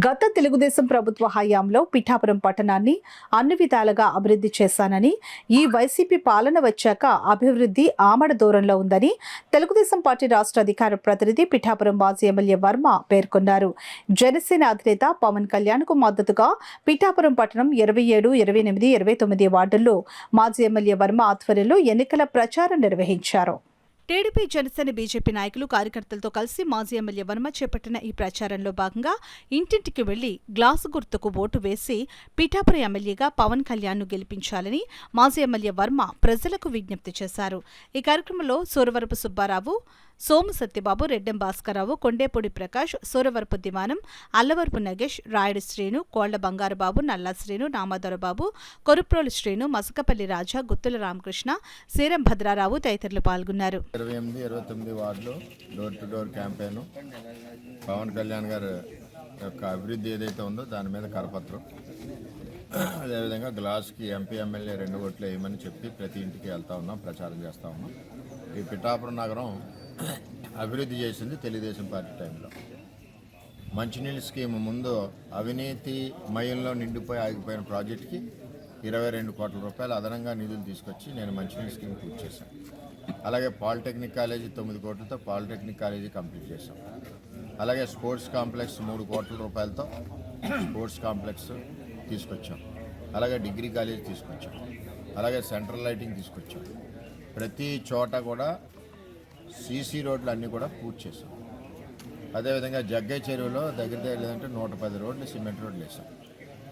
గత తెలుగుదేశం ప్రభుత్వ హయాంలో పిఠాపురం పట్టణాన్ని అన్ని విధాలుగా అభివృద్ధి చేశానని, ఈ వైసీపీ పాలన వచ్చాక అభివృద్ధి ఆమడ దూరంలో ఉందని తెలుగుదేశం పార్టీ రాష్ట్ర అధికార ప్రతినిధి పిఠాపురం మాజీ ఎమ్మెల్యే వర్మ పేర్కొన్నారు. జనసేన అధినేత పవన్ కళ్యాణ్ కు మద్దతుగా పిఠాపురం పట్టణం 27, 28, 29 వార్డుల్లో మాజీ ఎమ్మెల్యే వర్మ ఆధ్వర్యంలో ఎన్నికల ప్రచారం నిర్వహించారు. టీడీపీ, జనసేన, బీజేపీ నాయకులు, కార్యకర్తలతో కలిసి మాజీ ఎమ్మెల్యే వర్మ చేపట్టిన ఈ ప్రచారంలో భాగంగా ఇంటింటికి వెళ్లి గ్లాసు గుర్తుకు ఓటు వేసి పిఠాపురం ఎమ్మెల్యేగా పవన్ కళ్యాణ్ను గెలిపించాలని మాజీ ఎమ్మెల్యే వర్మ ప్రజలకు విజ్ఞప్తి చేశారు. ఈ కార్యక్రమంలో సూరవరపు సుబ్బారావు, సోము సత్యబాబు, రెడ్డెం భాస్కరరావు, కొండేపూడి ప్రకాష్, సూరవరపు దివానం, అల్లవరపు నగేష్, రాయుడు శ్రీను, కోళ్ల బంగారుబాబు, నల్లా శ్రీను, నామదొరబాబు, కొరుప్రోలు శ్రీను, మసకపల్లి రాజా, గుత్తుల రామకృష్ణ, సీరం భద్రారావు తదితరులు పాల్గొన్నారు. 28, 29 వార్డులో door to door campaign Pawan Kalyan garu యొక్క అభివృద్ధి ఏదైతే ఉందో దాని మీద కరపత్రం, అదేవిధంగా గ్లాస్కి ఎంపీ ఎమ్మెల్యే 2 ఓట్లు వేయమని చెప్పి ప్రతి ఇంటికి వెళ్తా ఉన్నాం, ప్రచారం చేస్తూ ఉన్నాం. ఈ పిఠాపురం నగరం అభివృద్ధి చేసింది తెలుగుదేశం పార్టీ టైంలో. మంచినీళ్ళ స్కీమ్ ముందు అవినీతి మయంలో నిండిపోయి ఆగిపోయిన ప్రాజెక్టుకి 22 కోట్ల రూపాయలు అదనంగా నిధులు తీసుకొచ్చి నేను మంచినీళ్ళ స్కీమ్ పూర్తి చేశాను. అలాగే పాలిటెక్నిక్ కాలేజీ 9 కోట్లతో పాలిటెక్నిక్ కాలేజీ కంప్లీట్ చేశాం. అలాగే స్పోర్ట్స్ కాంప్లెక్స్ 3 కోట్ల రూపాయలతో స్పోర్ట్స్ కాంప్లెక్స్ తీసుకొచ్చాం. అలాగే డిగ్రీ కాలేజీ తీసుకొచ్చాం. అలాగే సెంట్రల్ లైటింగ్ తీసుకొచ్చాం. ప్రతి చోట కూడా సీసీ రోడ్లు అన్నీ కూడా పూర్తి చేశాం. అదేవిధంగా జగ్గయ్య చెరువులో దగ్గర లేదంటే 110 రోడ్లు సిమెంట్ రోడ్లు వేసాం.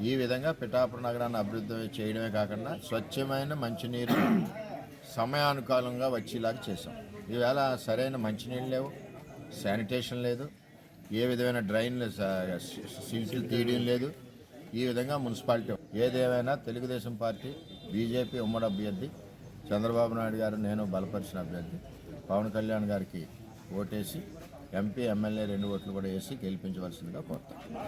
ఈ విధంగా పిఠాపురం నగరాన్ని అభివృద్ధి చేయడమే కాకుండా స్వచ్ఛమైన మంచినీరు సమయానుకూలంగా వచ్చేలాగా చేసాం. ఈవేళ సరైన మంచినీళ్ళు లేవు, శానిటేషన్ లేదు, ఏ విధమైన డ్రైన్లు సీట్లు తీయడం లేదు. ఈ విధంగా మున్సిపాలిటీ ఏదేమైనా తెలుగుదేశం పార్టీ, బీజేపీ ఉమ్మడి అభ్యర్థి చంద్రబాబు నాయుడు గారు, నేను బలపరిచిన అభ్యర్థి పవన్ కళ్యాణ్ గారికి ఓటేసి ఎంపీ ఎమ్మెల్యే 2 ఓట్లు కూడా వేసి గెలిపించవలసిందిగా కోరుతాం.